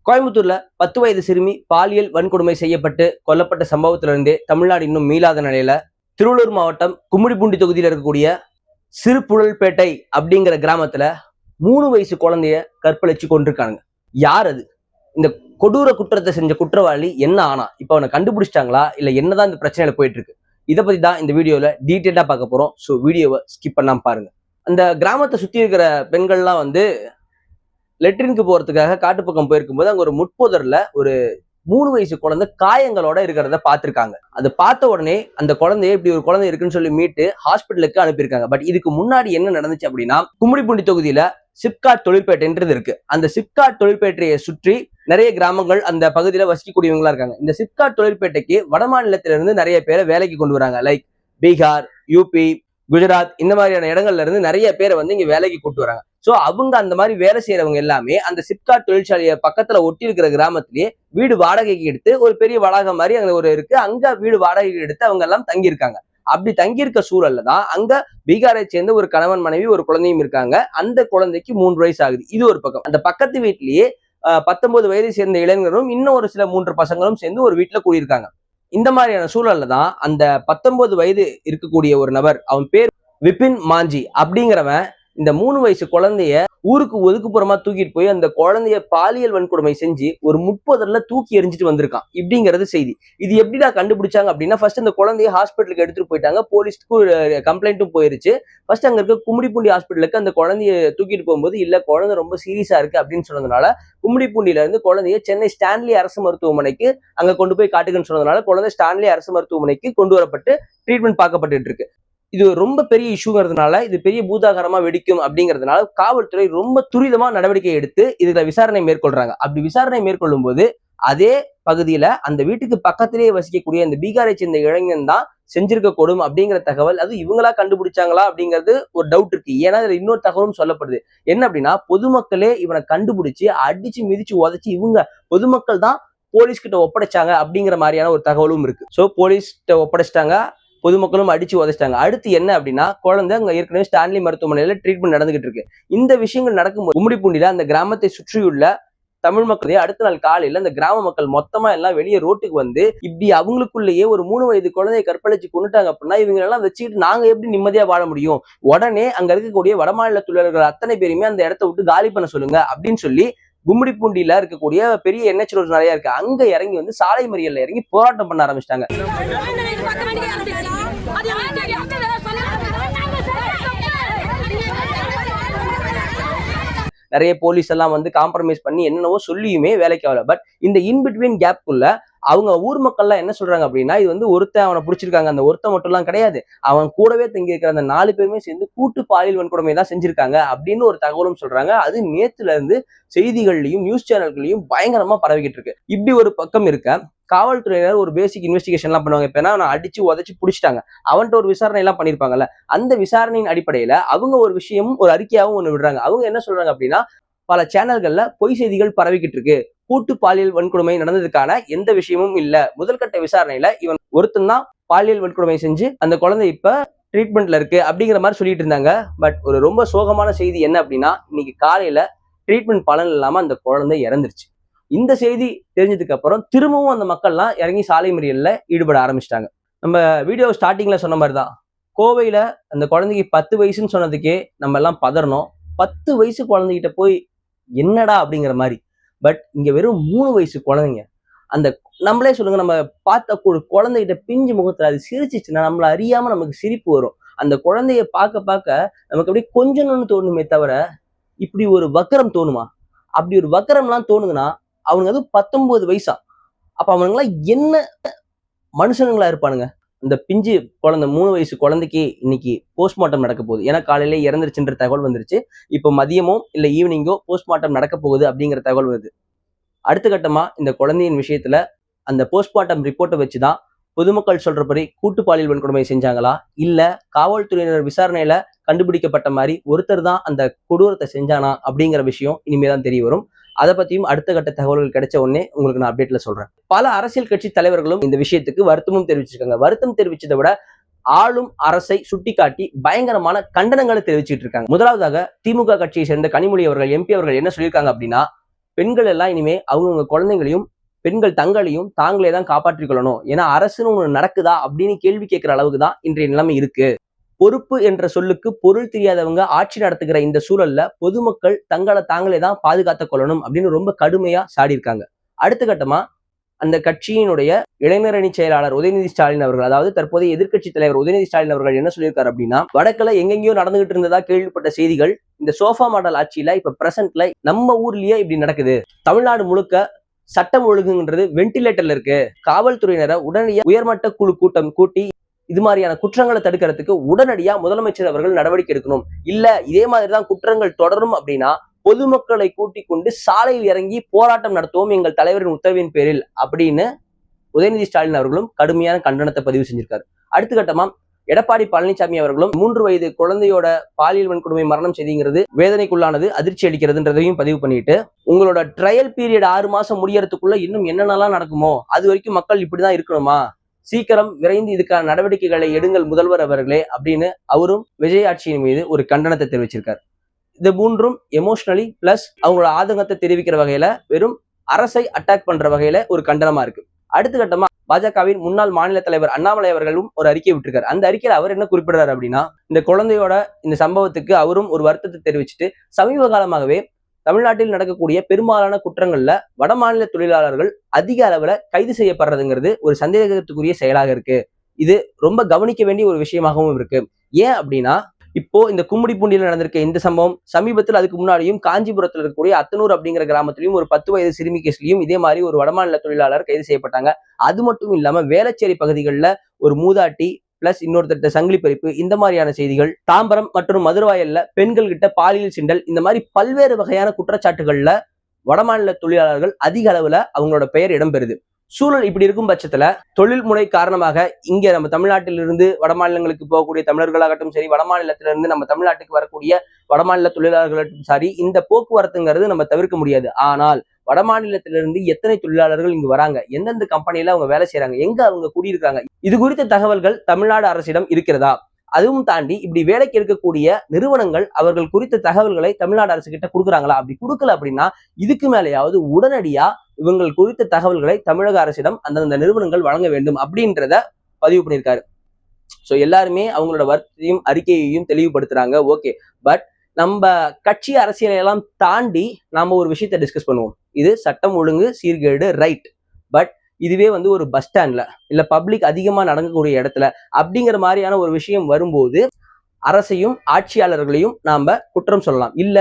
கோயம்புத்தூர்ல 10 வயது சிறுமி பாலியல் வன்கொடுமை செய்யப்பட்டு கொல்லப்பட்ட சம்பவத்திலிருந்தே தமிழ்நாடு இன்னும் மீளாத நிலையில திருவள்ளூர் மாவட்டம் கும்மிடிப்பூண்டி தொகுதியில் இருக்கக்கூடிய சிறுபுழல்பேட்டை அப்படிங்கிற கிராமத்துல 3 வயசு குழந்தைய கற்பழிச்சு கொண்டிருக்காங்க. யார் அது? இந்த கொடூர குற்றத்தை செஞ்ச குற்றவாளி என்ன ஆனா? இப்ப அவனை கண்டுபிடிச்சிட்டாங்களா இல்ல என்னதான் இந்த பிரச்சனையில போயிட்டு இருக்கு? இதை பத்தி தான் இந்த வீடியோல டீட்டெயிலா பார்க்க போறோம். ஸோ வீடியோவை ஸ்கிப் பண்ணாம பாருங்க. அந்த கிராமத்தை சுத்தி இருக்கிற பெண்கள்லாம் லெட்ரினுக்கு போறதுக்காக காட்டு பக்கம் போயிருக்கும்போது அங்க ஒரு முட்புதர்ல ஒரு 3 வயசு குழந்தை காயங்களோட இருக்கிறத பார்த்திருக்காங்க. அதை பார்த்த உடனே அந்த குழந்தைய இப்படி ஒரு குழந்தை இருக்குன்னு சொல்லி மீட்டு ஹாஸ்பிட்டலுக்கு அனுப்பியிருக்காங்க. பட் இதுக்கு முன்னாடி என்ன நடந்துச்சு அப்படின்னா, கும்மிடிப்பூண்டி தொகுதியில சிப்காட் தொழிற்பேட்டைன்றது இருக்கு. அந்த சிப்காட் தொழிற்பேட்டையை சுற்றி நிறைய கிராமங்கள் அந்த பகுதியில வசிக்கக்கூடியவங்களா இருக்காங்க. இந்த சிப்காட் தொழிற்பேட்டைக்கு வட மாநிலத்திலிருந்து நிறைய பேரை வேலைக்கு கொண்டு வராங்க. லைக் பீகார், யூபி, குஜராத் இந்த மாதிரியான இடங்கள்ல இருந்து நிறைய பேரை இங்க வேலைக்கு கூட்டு வராங்க. சோ அவங்க அந்த மாதிரி வேலை செய்யறவங்க எல்லாமே அந்த சிப்காட் தொழிற்சாலையை பக்கத்துல ஒட்டி இருக்கிற கிராமத்திலேயே வீடு வாடகைக்கு எடுத்து ஒரு பெரிய வளாகம் மாதிரி அங்க இருக்கு. அங்க வீடு வாடகைக்கு எடுத்து அவங்க எல்லாம் தங்கியிருக்காங்க. அப்படி தங்கியிருக்க சூழல்ல தான் அங்க பீகாரை சேர்ந்த ஒரு கணவன் மனைவி ஒரு குழந்தையும் இருக்காங்க. அந்த குழந்தைக்கு 3 வயசு ஆகுது. இது ஒரு பக்கம். அந்த பக்கத்து வீட்லயே 19 வயதை சேர்ந்த இளைஞரும் இன்னும் ஒரு சில 3 பசங்களும் சேர்ந்து ஒரு வீட்டுல கூடியிருக்காங்க. இந்த மாதிரியான சூழல்ல தான் அந்த 19 வயது இருக்கக்கூடிய ஒரு நபர், அவன் பேர் விபின் மாஞ்சி அப்படிங்கிறவன், இந்த 3 வயசு குழந்தைய ஊருக்கு ஒதுக்குப்புறமா தூக்கிட்டு போய் அந்த குழந்தைய பாலியல் வன்கொடுமை செஞ்சு ஒரு முட்புதர்ல தூக்கி எரிஞ்சிட்டு வந்திருக்கான். இப்படிங்கிறது செய்தி. இது எப்படிடா கண்டுபிடிச்சாங்க அப்படின்னா, ஃபர்ஸ்ட் அந்த குழந்தைய ஹாஸ்பிட்டலுக்கு எடுத்துட்டு போயிட்டாங்க. போலீஸ்க்கு கம்ப்ளைண்ட்டும் போயிருச்சு. ஃபர்ஸ்ட் அங்க இருக்க கும்மிடிப்பூண்டி ஹாஸ்பிட்டலுக்கு அந்த குழந்தைய தூக்கிட்டு போகும்போது இல்ல குழந்தை ரொம்ப சீரியஸா இருக்கு அப்படின்னு சொன்னதுனால கும்மிடிப்பூண்டியில இருந்து குழந்தைய சென்னை ஸ்டான்லி அரசு மருத்துவமனைக்கு அங்க கொண்டு போய் காட்டுக்குன்னு சொன்னதுனால குழந்தை ஸ்டான்லி அரசு மருத்துவமனைக்கு கொண்டு வரப்பட்டு ட்ரீட்மெண்ட் பார்க்கப்பட்டு இருக்கு. இது ரொம்ப பெரிய இஷ்யூங்கிறதுனால, இது பெரிய பூதாகரமா வெடிக்கும் அப்படிங்கிறதுனால காவல்துறை ரொம்ப துரிதமா நடவடிக்கை எடுத்து இதுல விசாரணை மேற்கொள்றாங்க. அப்படி விசாரணை மேற்கொள்ளும் போது அதே பகுதியில அந்த வீட்டுக்கு பக்கத்திலேயே வசிக்கக்கூடிய அந்த பீகாரை சேர்ந்த இளைஞன் தான் செஞ்சிருக்க கூடும் அப்படிங்கிற தகவல். அது இவங்களா கண்டுபிடிச்சாங்களா அப்படிங்கிறது ஒரு டவுட் இருக்கு. ஏன்னா இதுல இன்னொரு தகவலும் சொல்லப்படுது. என்ன அப்படின்னா, பொதுமக்களே இவனை கண்டுபிடிச்சு அடிச்சு மிதிச்சு உதச்சு இவங்க பொதுமக்கள் தான் போலீஸ் கிட்ட ஒப்படைச்சாங்க அப்படிங்கிற மாதிரியான ஒரு தகவலும் இருக்கு. சோ போலீஸ் கிட்ட ஒப்படைச்சிட்டாங்க, பொதுமக்களும் அடிச்சு உதைச்சிட்டாங்க. அடுத்து என்ன அப்படின்னா, குழந்தை அங்க ஏற்கனவே ஸ்டான்லி மருத்துவமனையில ட்ரீட்மெண்ட் நடந்துகிட்டு இருக்கு. இந்த விஷயங்கள் நடக்கும்போது கும்மிடிப்பூண்டியில அந்த கிராமத்தை சுற்றியுள்ள தமிழ் மக்களே அடுத்த நாள் காலையில அந்த கிராம மக்கள் மொத்தமா எல்லாம் வெளியே ரோட்டுக்கு இப்படி அவங்களுக்குள்ளேயே ஒரு 3 வயது குழந்தையை கற்பழிச்சு கொண்டுட்டாங்க அப்படின்னா இவங்க எல்லாம் வச்சுக்கிட்டு நாங்க எப்படி நிம்மதியா வாழ முடியும்? உடனே அங்க இருக்கக்கூடிய வடமாநில தொழிலாளர்கள் அத்தனை பேருமே அந்த இடத்த விட்டு காலி பண்ண சொல்லுங்க அப்படின்னு சொல்லி கும்மிடிப்பூண்டியில இருக்கக்கூடிய பெரிய என்எச் ரோடு நிறைய இருக்கு, அங்க இறங்கி சாலை மறியல்ல இறங்கி போராட்டம் பண்ண ஆரம்பிச்சிட்டாங்க. நிறைய போலீஸ் எல்லாம் காம்ப்ரமைஸ் பண்ணி என்னென்னவோ சொல்லியுமே வேலைக்கு ஆகல. பட் இந்த இன்பிட்வீன் கேப்குள்ள அவங்க ஊர் மக்கள்லாம் என்ன சொல்றாங்க அப்படின்னா, இது ஒருத்தன் அவனை பிடிச்சிருக்காங்க, அந்த ஒருத்தன் மட்டும் எல்லாம் கிடையாது, அவன் கூடவே தங்கி இருக்கிற அந்த 4 பேருமே சேர்ந்து கூட்டு பாலியல் வன்கொடுமை தான் செஞ்சிருக்காங்க அப்படின்னு ஒரு தகவலும் சொல்றாங்க. அது நேத்துல இருந்து செய்திகள்லயும் நியூஸ் சேனல்களையும் பயங்கரமா பரவிக்கிட்டு இருக்கு. இப்படி ஒரு பக்கம் இருக்க, காவல்துறையினர் ஒரு பேசிக் இன்வெஸ்டிகேஷன் எல்லாம் பண்ணுவாங்க. இப்ப என்ன அடிச்சு உதச்சு பிடிச்சிட்டாங்க, அவன்கிட்ட ஒரு விசாரணை எல்லாம் பண்ணிருப்பாங்கல்ல, அந்த விசாரணையின் அடிப்படையில அவங்க ஒரு விஷயம் ஒரு அறிக்கையாகவும் ஒண்ணு விடுறாங்க. அவங்க என்ன சொல்றாங்க அப்படின்னா, பல சேனல்கள்ல பொய் செய்திகள் பரவிக்கிட்டு இருக்கு, கூட்டு பாலியல் வன்கொடுமை நடந்ததுக்கான எந்த விஷயமும் இல்ல, முதல்கட்ட விசாரணையில இவன் ஒருத்தன் தான் பாலியல் வன்கொடுமை செஞ்சு அந்த குழந்தை இப்ப ட்ரீட்மெண்ட்ல இருக்கு அப்படிங்கிற மாதிரி சொல்லிட்டு இருந்தாங்க. பட் ஒரு ரொம்ப சோகமான செய்தி என்ன அப்படின்னா, இன்னைக்கு காலையில ட்ரீட்மெண்ட் பலன் இல்லாம அந்த குழந்தை இறந்துருச்சு. இந்த செய்தி தெரிஞ்சதுக்கு அப்புறம் திரும்பவும் அந்த மக்கள்லாம் இறங்கி சாலை மறியல்ல ஈடுபட ஆரம்பிச்சிட்டாங்க. நம்ம வீடியோ ஸ்டார்டிங்ல சொன்ன மாதிரிதான், கோவையில அந்த குழந்தைக்கு 10 வயசுன்னு சொன்னதுக்கே நம்ம எல்லாம் பதறணும். 10 வயசு குழந்தைகிட்ட போய் என்னடா அப்படிங்கிற மாதிரி. பட் இங்க வெறும் 3 வயசு குழந்தைங்க. அந்த நம்மளே சொல்லுங்க, நம்ம பார்த்த குழந்தைகிட்ட பிஞ்சு முகத்துல அது சிரிச்சிச்சுன்னா நம்மள அறியாம நமக்கு சிரிப்பு வரும். அந்த குழந்தைய பார்க்க பார்க்க நமக்கு அப்படியே கொஞ்சணும்னு தோணுமே தவிர இப்படி ஒரு வக்கரம் தோணுமா? அப்படி ஒரு வக்கரம்லாம் தோணுதுன்னா அவனுங்க அது 19 வயசா? அப்ப அவனுங்களாம் என்ன மனுஷனுங்களா இருப்பானுங்க? இந்த பிஞ்சு குழந்தை 3 வயசு குழந்தைக்கு இன்னைக்கு போஸ்ட்மார்ட்டம் நடக்க போகுது. ஏன்னா காலையில இறந்துருச்சுன்ற தகவல் வந்துருச்சு. இப்போ மதியமோ இல்ல ஈவினிங்கோ போஸ்ட்மார்ட்டம் நடக்க போகுது அப்படிங்கிற தகவல் வருது. அடுத்த கட்டமா இந்த குழந்தையின் விஷயத்துல அந்த போஸ்ட்மார்ட்டம் ரிப்போர்ட்டை வச்சுதான் பொதுமக்கள் சொல்றபடி கூட்டு பாலியல் வன்கொடுமை செஞ்சாங்களா, இல்ல காவல்துறையினர் விசாரணையில கண்டுபிடிக்கப்பட்ட மாதிரி ஒருத்தர் தான் அந்த கொடூரத்தை செஞ்சானா அப்படிங்கிற விஷயம் இனிமேதான் தெரிய வரும். அதை பத்தியும் அடுத்த கட்ட தகவல்கள் கிடைச்ச உடனே உங்களுக்கு நான் அப்டேட்ல சொல்றேன். பல அரசியல் கட்சி தலைவர்களும் இந்த விஷயத்துக்கு வருத்தமும் தெரிவிச்சிருக்காங்க. வருத்தம் தெரிவிச்சதை விட ஆளும் அரசை சுட்டிக்காட்டி பயங்கரமான கண்டனங்களை தெரிவிச்சுட்டு இருக்காங்க. முதலாவதாக திமுக கட்சியை சேர்ந்த கனிமொழி அவர்கள், எம்பி அவர்கள் என்ன சொல்லியிருக்காங்க அப்படின்னா, பெண்கள் எல்லாம் இனிமே அவங்கவுங்க குழந்தைங்களையும் பெண்கள் தங்களையும் தாங்களே தான் காப்பாற்றிக் கொள்ளணும். ஏன்னா அரசுன்னு ஒண்ணு நடக்குதா அப்படின்னு கேள்வி கேட்கிற அளவுக்கு தான் இன்றைய நிலைமை இருக்கு. பொறுப்பு என்ற சொல்லுக்கு பொருள் தெரியாதவங்க ஆட்சி நடத்துகிற இந்த சூழல்ல பொதுமக்கள் தங்களை தாங்களே தான் பாதுகாத்துக் கொள்ளணும் அப்படின்னு ரொம்ப கடுமையா சாடி இருக்காங்க. அடுத்த கட்டமா அந்த கட்சியினுடைய இளைஞரணி செயலாளர் உதயநிதி ஸ்டாலின் அவர்கள், அதாவது தற்போதைய எதிர்க்கட்சி தலைவர் உதயநிதி ஸ்டாலின் அவர்கள் என்ன சொல்லியிருக்காரு அப்படின்னா, வடக்குல எங்கெங்கயோ நடந்துகிட்டு இருந்ததா கேள்விப்பட்ட செய்திகள் இந்த சோஃபா மாடல் ஆட்சியில இப்ப பிரசன்ட்ல நம்ம ஊர்லயே இப்படி நடக்குது. தமிழ்நாடு முழுக்க சட்டம் ஒழுங்குன்றது வென்டிலேட்டர்ல இருக்கு. காவல்துறையினரை உடனடியாக உயர்மட்ட குழு கூட்டம் கூட்டி இது மாதிரியான குற்றங்களை தடுக்கிறதுக்கு உடனடியா முதலமைச்சர் அவர்கள் நடவடிக்கை எடுக்கணும். இல்ல இதே மாதிரிதான் குற்றங்கள் தொடரும் அப்படின்னா பொதுமக்களை கூட்டிக் கொண்டு சாலையில் இறங்கி போராட்டம் நடத்துவோம் எங்கள் தலைவரின் உத்தரவின் பேரில் அப்படின்னு உதயநிதி ஸ்டாலின் அவர்களும் கடுமையான கண்டனத்தை பதிவு செஞ்சிருக்காரு. அடுத்த கட்டமா எடப்பாடி பழனிசாமி அவர்களும் 3 வயது குழந்தையோட பாலியல் வன்கொடுமை மரணம் செய்திங்கிறது வேதனைக்குள்ளானது, அதிர்ச்சி அளிக்கிறதுன்றதையும் பதிவு பண்ணிட்டு, உங்களோட ட்ரையல் பீரியட் 6 மாசம் முடியறதுக்குள்ள இன்னும் என்னென்னலாம் நடக்குமோ அது வரைக்கும் மக்கள் இப்படிதான் இருக்கணுமா, சீக்கிரம் விரைந்து இதுக்கான நடவடிக்கைகளை எடுங்கள் முதல்வர் அவர்களே அப்படின்னு அவரும் விஜய் ஆட்சியின் மீது ஒரு கண்டனத்தை தெரிவிச்சிருக்காரு. இந்த மூன்றும் எமோஷனலி பிளஸ் அவங்களோட ஆதங்கத்தை தெரிவிக்கிற வகையில வெறும் அரசை அட்டாக் பண்ற வகையில ஒரு கண்டனமா இருக்கு. அடுத்த கட்டமா பாஜகவின் முன்னாள் மாநில தலைவர் அண்ணாமலை அவர்களும் ஒரு அறிக்கை விட்டிருக்காரு. அந்த அறிக்கையில அவர் என்ன குறிப்பிடுறாரு அப்படின்னா, இந்த குழந்தையோட இந்த சம்பவத்துக்கு அவரும் ஒரு வருத்தத்தை தெரிவிச்சுட்டு, சமீப காலமாகவே தமிழ்நாட்டில் நடக்கக்கூடிய பெரும்பாலான குற்றங்கள்ல வட மாநில தொழிலாளர்கள் அதிக அளவுல கைது செய்யப்படுறதுங்கிறது ஒரு சந்தேகத்துக்குரிய செயலாக இருக்கு. இது ரொம்ப கவனிக்க வேண்டிய ஒரு விஷயமாகவும் இருக்கு. ஏன் அப்படின்னா, இப்போ இந்த கும்மிடிப்பூண்டியில நடந்திருக்க இந்த சம்பவம் சமீபத்தில் அதுக்கு முன்னாடியும் காஞ்சிபுரத்தில் இருக்கக்கூடிய அத்தனூர் அப்படிங்கிற கிராமத்திலையும் ஒரு 10 வயது சிறுமி கேஸ்லயும் இதே மாதிரி ஒரு வடமாநில தொழிலாளர் கைது செய்யப்பட்டாங்க. அது மட்டும் இல்லாம வேளச்சேரி பகுதிகளில் ஒரு மூதாட்டி பிளஸ் இன்னொருத்தட்ட சங்கிலி பறிப்பு, இந்த மாதிரியான செய்திகள், தாம்பரம் மற்றும் மதுரவாயல்ல பெண்கள் கிட்ட பாலியல் சிண்டல், இந்த மாதிரி பல்வேறு வகையான குற்றச்சாட்டுகள்ல வடமாநில தொழிலாளர்கள் அதிக அளவுல அவங்களோட பெயர் இடம்பெறுது. சூழல் இப்படி இருக்கும் பட்சத்துல தொழில் முறை காரணமாக இங்க நம்ம தமிழ்நாட்டிலிருந்து வட மாநிலங்களுக்கு போகக்கூடிய தமிழர்களாகட்டும் சரி, வட மாநிலத்திலிருந்து நம்ம தமிழ்நாட்டுக்கு வரக்கூடிய வடமாநில தொழிலாளர்களாகட்டும் சரி, இந்த போக்குவரத்துங்கிறது நம்ம தவிர்க்க முடியாது. ஆனால் வட மாநிலத்திலிருந்து எத்தனை தொழிலாளர்கள் இங்கு வராங்க, எந்தெந்த கம்பெனில அவங்க வேலை செய்யறாங்க, எங்க அவங்க குடியிருக்காங்க, இது குறித்த தகவல்கள் தமிழ்நாடு அரசிடம் இருக்கிறதா? அதுவும் தாண்டி இப்படி வேலைக்கு எடுக்கக்கூடிய நிறுவனங்கள் அவர்கள் குறித்த தகவல்களை தமிழ்நாடு அரசு கிட்ட கொடுக்குறாங்களா? அப்படி கொடுக்கல அப்படின்னா இதுக்கு மேலேயாவது உடனடியா இவங்கள் குறித்த தகவல்களை தமிழக அரசிடம் அந்தந்த நிறுவனங்கள் வழங்க வேண்டும் அப்படின்றத பதிவு பண்ணியிருக்காரு. ஸோ எல்லாருமே அவங்களோட வருத்தையும் அறிக்கையையும் தெளிவுபடுத்துறாங்க. ஓகே, பட் நம்ம கட்சி அரசியலை எல்லாம் தாண்டி நாம ஒரு விஷயத்த டிஸ்கஸ் பண்ணுவோம். இது சட்டம் ஒழுங்கு சீர்கேடு, ரைட். பட் இதுவே வந்து ஒரு பஸ் ஸ்டாண்ட்ல இல்ல பப்ளிக் அதிகமா நடக்கக்கூடிய இடத்துல அப்படிங்கிற மாதிரியான ஒரு விஷயம் வரும்போது அரசையும் ஆட்சியாளர்களையும் நாம குற்றம் சொல்லலாம். இல்ல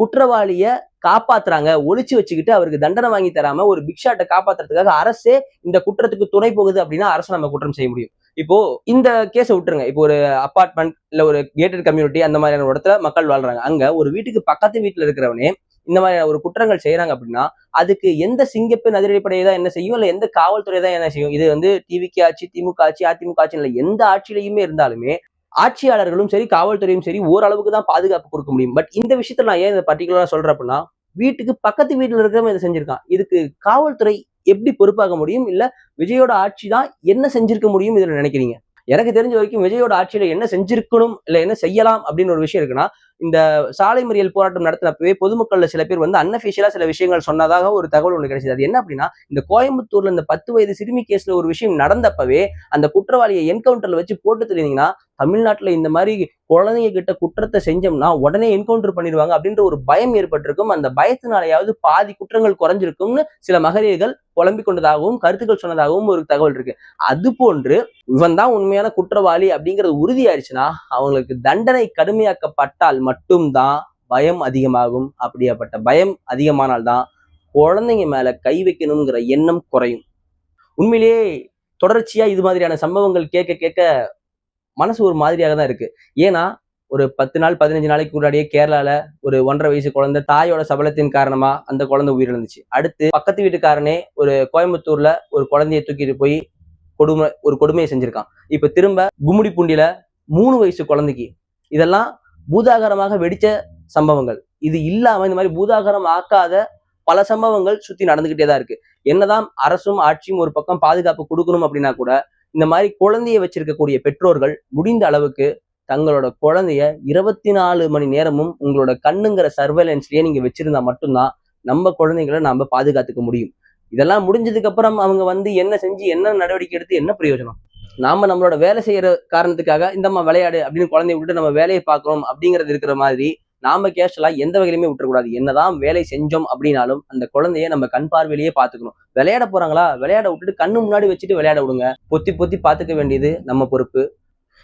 குற்றவாளிய காப்பாத்துறாங்க, ஒளிச்சு வச்சுக்கிட்டு அவருக்கு தண்டனை வாங்கி தராம ஒரு பிக்ஷாட்டை காப்பாத்துறதுக்காக அரசே இந்த குற்றத்துக்கு துணை போகுது அப்படின்னா அரசு நம்ம குற்றம் செய்ய முடியும். இப்போ இந்த கேஸை விட்டுருங்க. இப்போ ஒரு அபார்ட்மெண்ட் இல்ல ஒரு கேட்டட் கம்யூனிட்டி அந்த மாதிரியான இடத்துல மக்கள் வாழ்றாங்க. அங்க ஒரு வீட்டுக்கு பக்கத்து வீட்டுல இருக்கிறவனே இந்த மாதிரியான ஒரு குற்றங்கள் செய்யறாங்க அப்படின்னா அதுக்கு எந்த சிங்கப்பெண் அதிரடிப்படையை தான் என்ன செய்யும், இல்ல எந்த காவல்துறை தான் என்ன செய்யும்? இது வந்து டிவிக்கு ஆட்சி, திமுக ஆட்சி, அதிமுக ஆட்சி இல்ல எந்த ஆட்சியிலையுமே இருந்தாலுமே ஆட்சியாளர்களும் சரி காவல்துறையும் சரி ஓரளவுக்கு தான் பாதுகாப்பு கொடுக்க முடியும். பட் இந்த விஷயத்துல நான் ஏன் இதை பர்டிகுலரா சொல்றேன் அப்படின்னா, வீட்டுக்கு பக்கத்து வீட்டுல இருக்கிறவங்க இதை செஞ்சிருக்கான், இதுக்கு காவல்துறை எப்படி பொறுப்பாக முடியும்? இல்ல விஜயோட ஆட்சி தான் என்ன செஞ்சிருக்க முடியும் இதுல நினைக்கிறீங்க? எனக்கு தெரிஞ்ச வரைக்கும் விஜயோட ஆட்சியில என்ன செஞ்சிருக்கணும் இல்ல என்ன செய்யலாம் அப்படின்னு ஒரு விஷயம் இருக்குன்னா, இந்த சாலை மறியல் போராட்டம் நடத்தினப்பவே பொதுமக்கள்ல சில பேர் வந்து அன்அபிஷியலா சில விஷயங்கள் சொன்னதாக ஒரு தகவல் ஒண்ணு கிடைச்சது. அது என்ன அப்படின்னா, இந்த கோயம்புத்தூர்ல இந்த 10 வயது சிறுமி கேஸ்ல ஒரு விஷயம் நடந்தப்பவே அந்த குற்றவாளியை என்கவுண்டர்ல வச்சு போட்டு தெரியுங்கன்னா, தமிழ்நாட்டுல இந்த மாதிரி குழந்தைங்க கிட்ட குற்றத்தை செஞ்சோம்னா உடனே என்கவுண்டர் பண்ணிடுவாங்க அப்படின்ற ஒரு பயம் ஏற்பட்டிருக்கும். அந்த பயத்தினாலேயாவது பாதி குற்றங்கள் குறைஞ்சிருக்கும்னு சில மகளிர்கள் புலம்பிக் கொண்டதாகவும் கருத்துக்கள் சொன்னதாகவும் ஒரு தகவல் இருக்கு. அது போன்று இவன் தான் உண்மையான குற்றவாளி அப்படிங்கிறது உறுதியாயிருச்சுன்னா அவங்களுக்கு தண்டனை கடுமையாக்கப்பட்டால் மட்டும்தான் பயம் அதிகமாகும். அப்படியாப்பட்ட பயம் அதிகமானால்தான் குழந்தைங்க மேல கை வைக்கணுங்கிற எண்ணம் குறையும். உண்மையிலேயே தொடர்ச்சியா இது மாதிரியான சம்பவங்கள் கேட்க கேட்க மனசு ஒரு மாதிரியாக தான் இருக்கு. ஏன்னா ஒரு 10 நாள் 15 நாளைக்கு முன்னாடியே கேரளால ஒரு 1.5 வயசு குழந்தை தாயோட சபலத்தின் காரணமா அந்த குழந்தை உயிரிழந்துச்சு. அடுத்து பக்கத்து வீட்டுக்காரனே ஒரு கோயம்புத்தூர்ல ஒரு குழந்தைய தூக்கிட்டு போய் ஒரு கொடுமையை செஞ்சிருக்கான். இப்ப திரும்ப கும்மிடிப்பூண்டியில 3 வயசு குழந்தைக்கு, இதெல்லாம் பூதாகரமாக வெடிச்ச சம்பவங்கள். இது இல்லாம இந்த மாதிரி பூதாகரம் ஆக்காத பல சம்பவங்கள் சுத்தி நடந்துகிட்டே தான் இருக்கு. என்னதான் அரசும் ஆட்சியும் ஒரு பக்கம் பாதுகாப்பு கொடுக்கணும் அப்படின்னா கூட இந்த மாதிரி குழந்தைய வச்சிருக்கக்கூடிய பெற்றோர்கள் முடிந்த அளவுக்கு தங்களோட குழந்தைய 24 மணி நேரமும் உங்களோட கண்ணுங்கிற சர்வேலன்ஸ்லயே நீங்க வச்சிருந்தா மட்டும்தான் நம்ம குழந்தைகளை நாம பாதுகாத்துக்க முடியும். இதெல்லாம் முடிஞ்சதுக்கு அப்புறம் அவங்க வந்து என்ன செஞ்சு என்ன நடவடிக்கை எடுத்து என்ன பிரயோஜனம்? நாம நம்மளோட வேலை செய்யற காரணத்துக்காக இந்தம்மா விளையாடு அப்படின்னு குழந்தைய விட்டு நம்ம வேலையை பார்க்கணும் அப்படிங்கிறது இருக்கிற மாதிரி நாம கேஷுவலா எந்த வகையிலுமே விட்டுறக்கூடாது. என்னதான் வேலை செஞ்சோம் அப்படின்னாலும் அந்த குழந்தைய நம்ம கண் பார்வையிலேயே பாத்துக்கணும். விளையாட போறாங்களா, விளையாட விட்டுட்டு கண்ணு முன்னாடி வச்சுட்டு விளையாட விடுங்க. பொத்தி பொத்தி பாத்துக்க வேண்டியது நம்ம பொறுப்பு.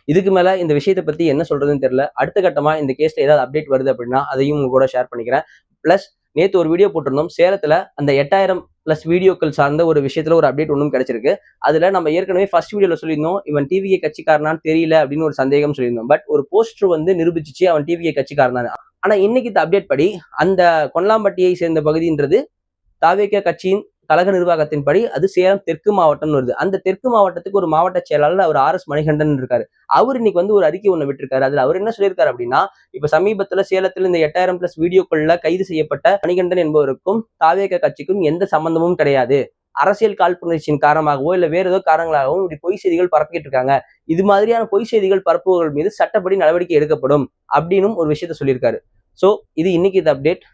இதுக்கு மேல இந்த விஷயத்தை பத்தி என்ன சொல்றதுன்னு தெரியல. அடுத்த கட்டமா இந்த கேஸ்ல ஏதாவது அப்டேட் வருது அப்படின்னா அதையும் உங்க கூட ஷேர் பண்ணிக்கிறேன். பிளஸ் நேத்து ஒரு வீடியோ போட்டிருந்தோம். சேலத்துல அந்த 8000 பிளஸ் வீடியோக்கள் சார்ந்த ஒரு விஷயத்துல ஒரு அப்டேட் ஒன்றும் கிடைச்சிருக்கு. அதுல நம்ம ஏற்கனவே ஃபர்ஸ்ட் வீடியோல சொல்லியிருந்தோம், இவன் டிவிகே கட்சிக்காரனான்னு தெரியல அப்படின்னு ஒரு சந்தேகம் சொல்லியிருந்தோம். பட் ஒரு போஸ்டர் வந்து நிரூபிச்சிச்சு அவன் டிவிகே கட்சிக்காரன் தான். ஆனா இன்னைக்கு இந்த அப்டேட் படி அந்த கொல்லாம்பட்டியை சேர்ந்த பகுதின்றது தாவேக கட்சியின் கழக நிர்வாகத்தின்படி அது சேலம் தெற்கு மாவட்டம்னு வருது. அந்த தெற்கு மாவட்டத்துக்கு ஒரு மாவட்ட செயலாளர் அவர் RS மணிகண்டன் இருக்காரு. அவர் இன்னைக்கு வந்து ஒரு அறிக்கை ஒண்ணு விட்டிருக்காரு. அதுல அவர் என்ன சொல்லியிருக்காரு அப்படின்னா, இப்ப சமீபத்துல சேலத்துல இந்த 8000 பிளஸ் வீடியோக்கள்ல கைது செய்யப்பட்ட மணிகண்டன் என்பவருக்கும் தாவேக கட்சிக்கும் எந்த சம்பந்தமும் கிடையாது. அரசியல் காழ்ப்புணர்ச்சியின் காரணமாகவோ இல்ல வேற ஏதோ காரணங்களாகவும் இப்படி பொய் செய்திகள் பரப்பிட்டு இருக்காங்க. இது மாதிரியான பொய் செய்திகள் பரப்புவர்கள் மீது சட்டப்படி நடவடிக்கை எடுக்கப்படும் அப்படின்னு ஒரு விஷயத்த சொல்லியிருக்காரு. சோ இது இன்னைக்கு இது அப்டேட்.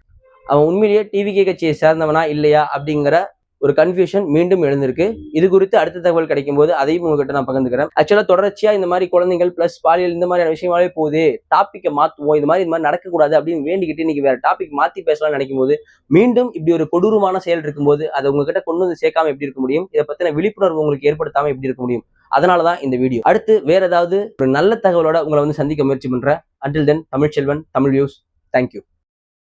அவன் உண்மையிலேயே டிவிகே கட்சியை சேர்ந்தவனா இல்லையா அப்படிங்கிற ஒரு கன்ஃபியூஷன் மீண்டும் எழுந்திருக்கு. இது குறித்து அடுத்த தகவல் கிடைக்கும் போது அதையும் உங்ககிட்ட நான் பகிர்ந்துக்கிறேன். ஆக்சுவலா தொடர்ச்சியா இந்த மாதிரி குழந்தைகள் பிளஸ் பாலியல் இந்த மாதிரியான விஷயமாவே போகுது, டாபிக்கை மாத்துவோம், இது மாதிரி நடக்கக்கூடாது அப்படின்னு வேண்டிக்கிட்டு இன்னைக்கு வேற டாபிக் மாத்தி பேசலாம்னு நினைக்கும் போது மீண்டும் இப்படி ஒரு கொடூரமான செயல் இருக்கும்போது அதை உங்ககிட்ட கொண்டு வந்து சேர்க்காம எப்படி இருக்க முடியும்? இதை பத்தின விழிப்புணர்வு உங்களுக்கு ஏற்படுத்தாம எப்படி இருக்க முடியும்? அதனாலதான் இந்த வீடியோ. அடுத்து வேற ஏதாவது ஒரு நல்ல தகவலோட உங்களை வந்து சந்திக்க முயற்சி பண்றேன். Until then, Tamilselvan, Tamil views. Thank you.